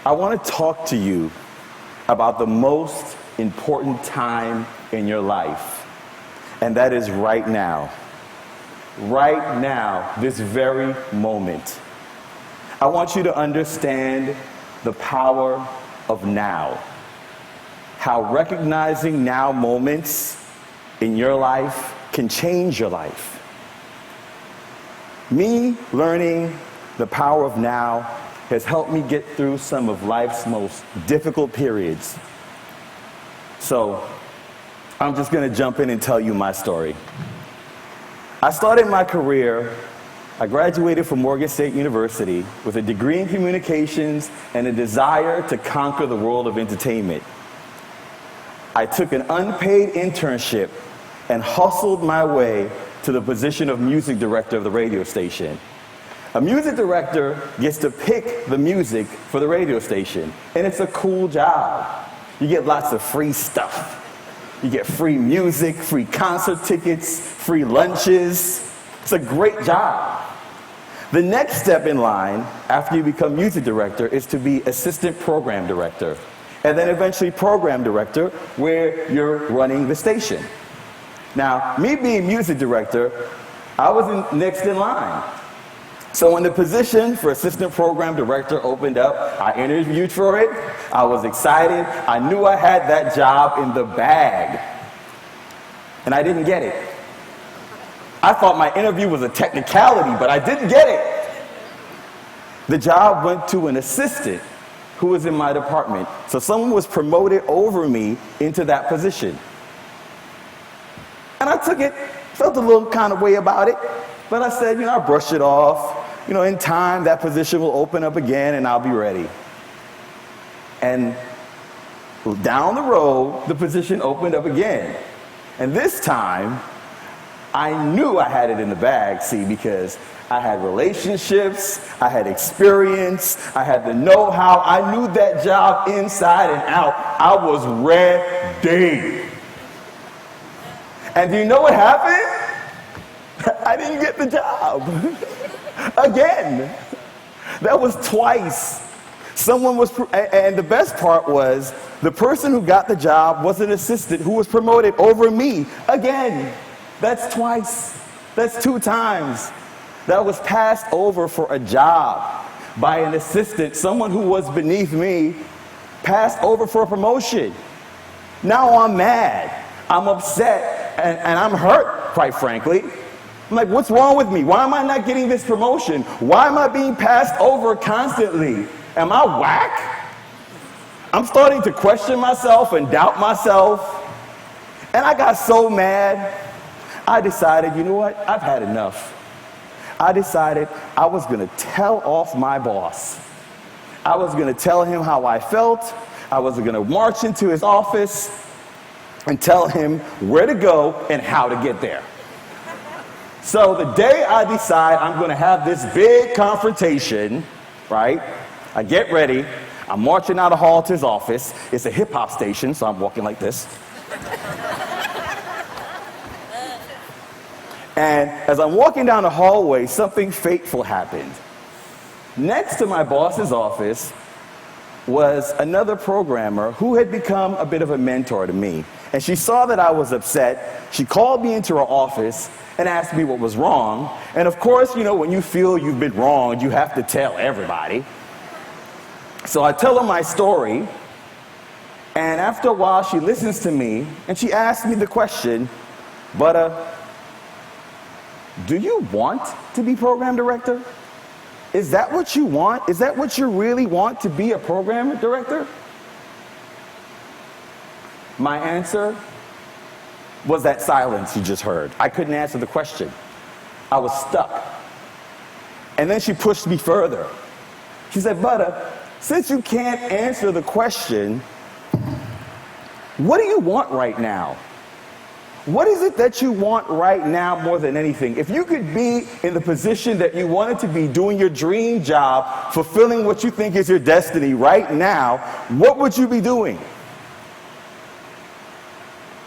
I want to talk to you about the most important time in your life, and that is right now. Right now, this very moment. I want you to understand the power of now. How recognizing now moments in your life can change your life. Me learning the power of now has helped me get through some of life's most difficult periods. So, I'm just going to jump in and tell you my story. I started my career, I graduated from Morgan State University with a degree in communications and a desire to conquer the world of entertainment. I took an unpaid internship and hustled my way to the position of music director of the radio station. A music director gets to pick the music for the radio station, and it's a cool job. You get lots of free stuff. You get free music, free concert tickets, free lunches. It's a great job. The next step in line after you become music director is to be assistant program director, and then eventually program director where you're running the station. Now, me being music director, I was next in line. So when the position for assistant program director opened up, I interviewed for it. I was excited. I knew I had that job in the bag. And I didn't get it. I thought my interview was a technicality, but I didn't get it. The job went to an assistant who was in my department. So someone was promoted over me into that position. And I took it, felt a little kind of way about it, but I said, I brushed it off. In time, that position will open up again and I'll be ready. And down the road, the position opened up again. And this time, I knew I had it in the bag, because I had relationships, I had experience, I had the know-how. I knew that job inside and out. I was ready. And do you know what happened? I didn't get the job. Again. That was twice. And the best part was, the person who got the job was an assistant who was promoted over me. Again. That's twice. That's 2 times. That was passed over for a job by an assistant, someone who was beneath me, passed over for a promotion. Now I'm mad. I'm upset. And I'm hurt, quite frankly. I'm like, what's wrong with me? Why am I not getting this promotion? Why am I being passed over constantly? Am I whack? I'm starting to question myself and doubt myself. And I got so mad, I decided, you know what? I've had enough. I decided I was going to tell off my boss. I was going to tell him how I felt. I was going to march into his office and tell him where to go and how to get there. So the day I decide I'm going to have this big confrontation, right? I get ready. I'm marching out of hall to his office. It's a hip-hop station, so I'm walking like this. And as I'm walking down the hallway, something fateful happened. Next to my boss's office was another programmer who had become a bit of a mentor to me. And she saw that I was upset. She called me into her office and asked me what was wrong. And of course, when you feel you've been wronged, you have to tell everybody. So I tell her my story. And after a while, she listens to me and she asks me the question, Buttah, do you want to be program director? Is that what you want? Is that what you really want, to be a program director? My answer was that silence you just heard. I couldn't answer the question. I was stuck. And then she pushed me further. She said, Buttah, since you can't answer the question, what do you want right now? What is it that you want right now more than anything? If you could be in the position that you wanted to be, doing your dream job, fulfilling what you think is your destiny right now, what would you be doing?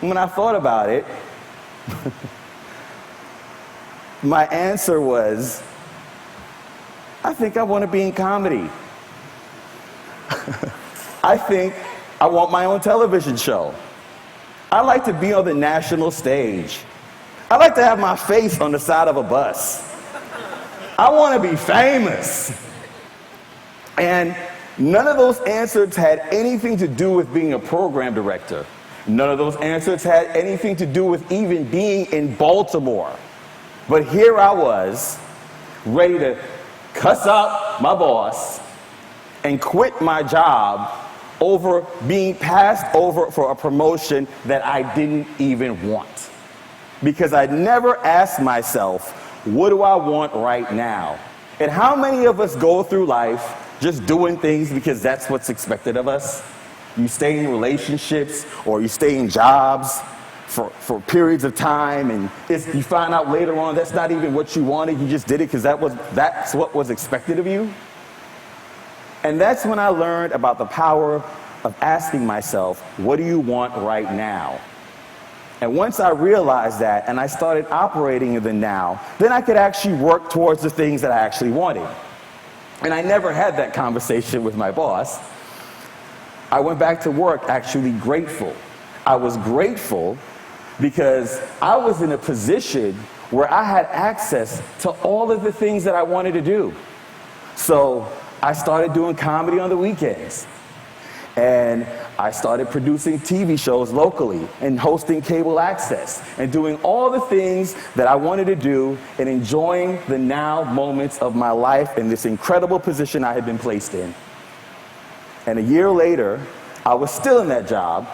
When I thought about it, my answer was, I think I want to be in comedy. I think I want my own television show. I like to be on the national stage. I like to have my face on the side of a bus. I want to be famous. And none of those answers had anything to do with being a program director. None of those answers had anything to do with even being in Baltimore. But here I was, ready to cuss out my boss and quit my job over being passed over for a promotion that I didn't even want. Because I never asked myself, what do I want right now? And how many of us go through life just doing things because that's what's expected of us? You stay in relationships or you stay in jobs for periods of time, and you find out later on that's not even what you wanted. You just did it because that's what was expected of you. And that's when I learned about the power of asking myself, what do you want right now? And once I realized that and I started operating in the now, then I could actually work towards the things that I actually wanted. And I never had that conversation with my boss. I went back to work actually grateful. I was grateful because I was in a position where I had access to all of the things that I wanted to do. So I started doing comedy on the weekends. And I started producing TV shows locally and hosting cable access and doing all the things that I wanted to do and enjoying the now moments of my life in this incredible position I had been placed in. And a year later, I was still in that job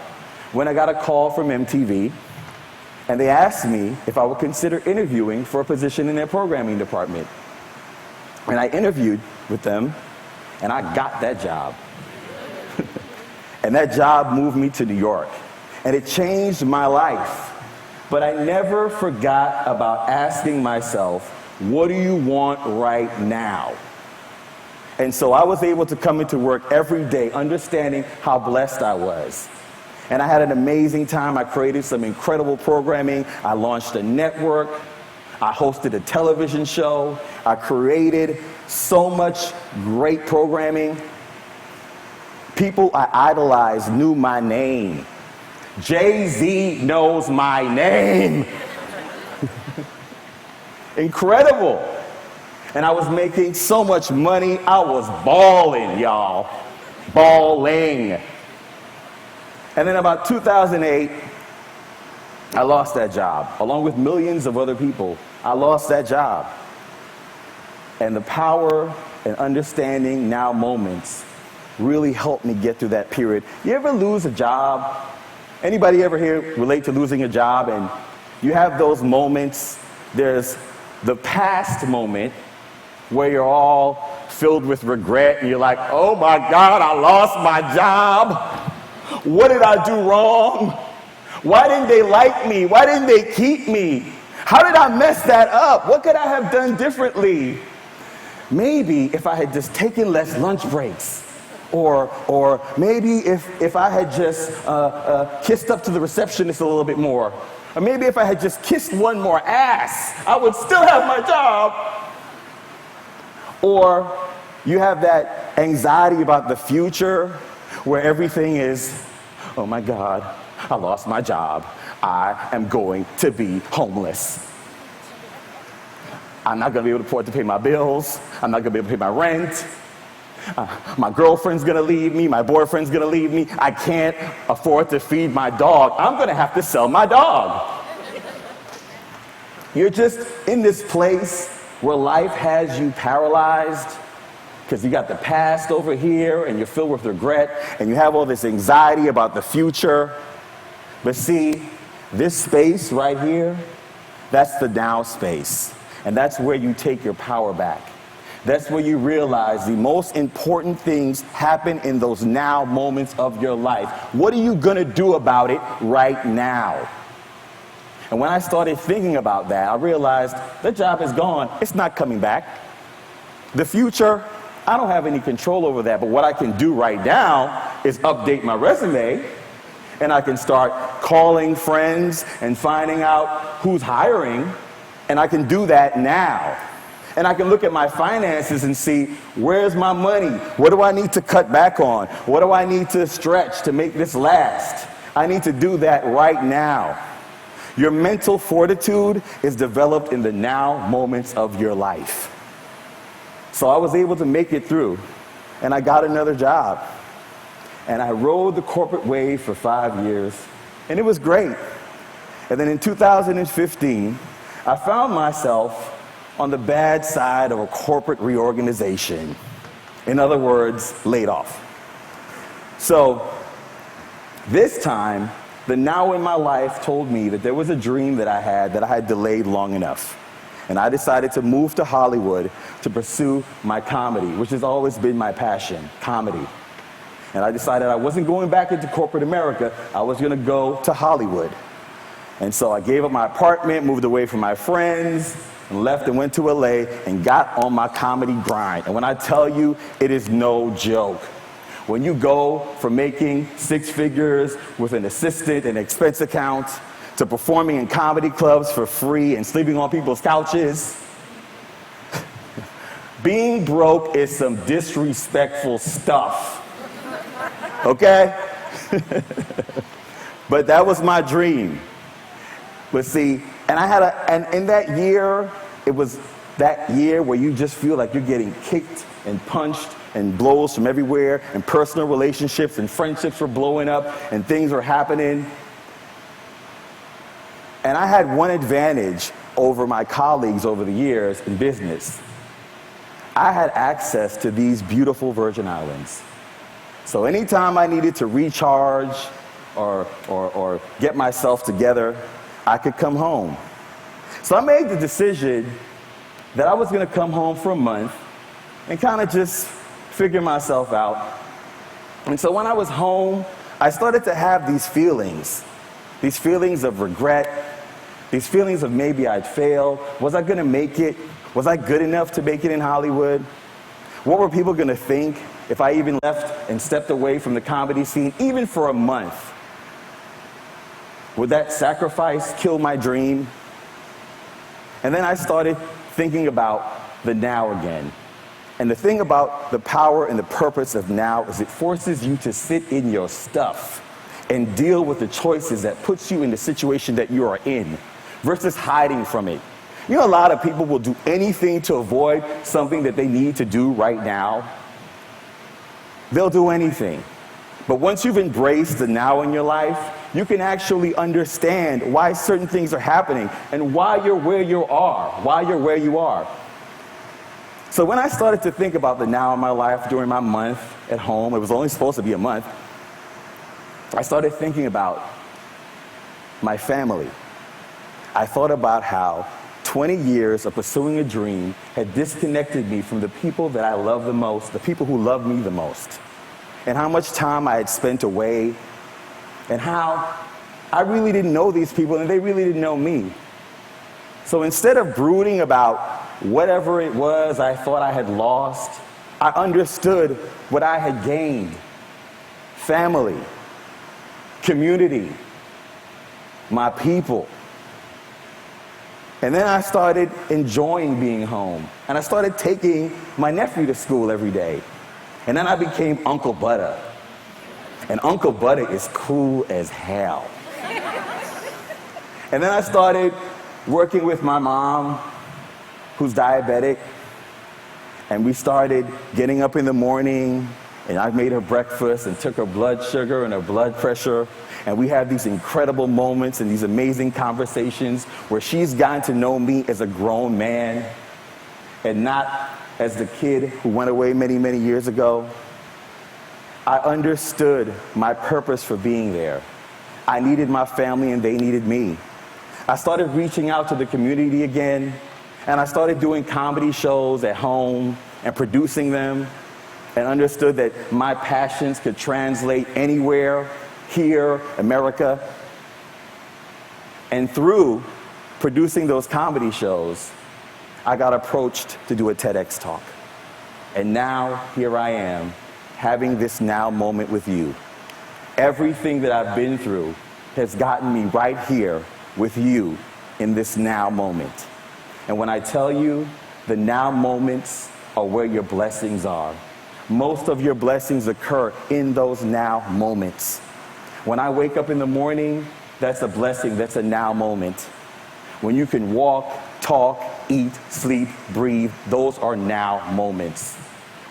when I got a call from MTV, and they asked me if I would consider interviewing for a position in their programming department. And I interviewed with them, and I got that job. And that job moved me to New York, and it changed my life. But I never forgot about asking myself, what do you want right now? And so I was able to come into work every day understanding how blessed I was. And I had an amazing time. I created some incredible programming. I launched a network. I hosted a television show. I created so much great programming. People I idolized knew my name. Jay-Z knows my name. Incredible. And I was making so much money. I was balling, y'all. Balling. And then about 2008, I lost that job. Along with millions of other people, I lost that job. And the power and understanding now moments really helped me get through that period. You ever lose a job? Anybody ever here relate to losing a job? And you have those moments. There's the past moment where you're all filled with regret and you're like, oh my God, I lost my job. What did I do wrong? Why didn't they like me? Why didn't they keep me? How did I mess that up? What could I have done differently? Maybe if I had just taken less lunch breaks. Or maybe if I had just kissed up to the receptionist a little bit more. Or maybe if I had just kissed one more ass, I would still have my job. Or you have that anxiety about the future where everything is, oh my God, I lost my job. I am going to be homeless. I'm not going to be able to afford to pay my bills. I'm not going to be able to pay my rent. My girlfriend's going to leave me. My boyfriend's going to leave me. I can't afford to feed my dog. I'm going to have to sell my dog. You're just in this place where life has you paralyzed because you got the past over here and you're filled with regret and you have all this anxiety about the future. But see, this space right here, that's the now space. And that's where you take your power back. That's where you realize the most important things happen in those now moments of your life. What are you going to do about it right now? And when I started thinking about that, I realized the job is gone. It's not coming back. The future, I don't have any control over that. But what I can do right now is update my resume, and I can start calling friends and finding out who's hiring, and I can do that now. And I can look at my finances and see, where's my money? What do I need to cut back on? What do I need to stretch to make this last? I need to do that right now. Your mental fortitude is developed in the now moments of your life. So I was able to make it through, and I got another job. And I rode the corporate wave for 5 years, and it was great. And then in 2015, I found myself on the bad side of a corporate reorganization. In other words, laid off. So this time, the now in my life told me that there was a dream that I had delayed long enough. And I decided to move to Hollywood to pursue my comedy, which has always been my passion, comedy. And I decided I wasn't going back into corporate America, I was gonna go to Hollywood. And so I gave up my apartment, moved away from my friends, and left and went to LA and got on my comedy grind. And when I tell you, it is no joke. When you go from making 6 figures with an assistant and expense account to performing in comedy clubs for free and sleeping on people's couches, being broke is some disrespectful stuff. Okay? But that was my dream. But see, and in that year, it was that year where you just feel like you're getting kicked and punched and blows from everywhere, and personal relationships and friendships were blowing up and things were happening. And I had one advantage over my colleagues over the years in business. I had access to these beautiful Virgin Islands. So anytime I needed to recharge or get myself together, I could come home. So I made the decision that I was going to come home for a month and kind of just figure myself out. And so when I was home, I started to have these feelings of regret, these feelings of maybe I'd failed. Was I going to make it? Was I good enough to make it in Hollywood? What were people going to think if I even left and stepped away from the comedy scene, even for a month? Would that sacrifice kill my dream? And then I started thinking about the now again. And the thing about the power and the purpose of now is it forces you to sit in your stuff and deal with the choices that puts you in the situation that you are in versus hiding from it. You know, a lot of people will do anything to avoid something that they need to do right now. They'll do anything. But once you've embraced the now in your life, you can actually understand why certain things are happening and why you're where you are, So when I started to think about the now in my life during my month at home, it was only supposed to be a month, I started thinking about my family. I thought about how 20 years of pursuing a dream had disconnected me from the people that I love the most, the people who love me the most, and how much time I had spent away, and how I really didn't know these people and they really didn't know me. So instead of brooding about whatever it was I thought I had lost, I understood what I had gained: family, community, my people. And then I started enjoying being home. And I started taking my nephew to school every day. And then I became Uncle Butter. And Uncle Butter is cool as hell. And then I started working with my mom, who's diabetic. And we started getting up in the morning, and I made her breakfast and took her blood sugar and her blood pressure. And we had these incredible moments and these amazing conversations where she's gotten to know me as a grown man and not as the kid who went away many, many years ago. I understood my purpose for being there. I needed my family and they needed me. I started reaching out to the community again, and I started doing comedy shows at home and producing them, and understood that my passions could translate anywhere, here, America. And through producing those comedy shows, I got approached to do a TEDx talk. And now, here I am, having this now moment with you. Everything that I've been through has gotten me right here with you in this now moment. And when I tell you The now moments are where your blessings are. Most of your blessings occur in those now moments. When I wake up in the morning, that's a blessing, that's a now moment. When you can walk, talk, eat, sleep, breathe, those are now moments.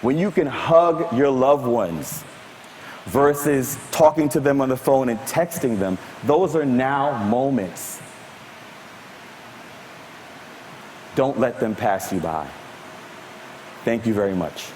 When you can hug your loved ones versus talking to them on the phone and texting them, those are now moments. Don't let them pass you by. Thank you very much.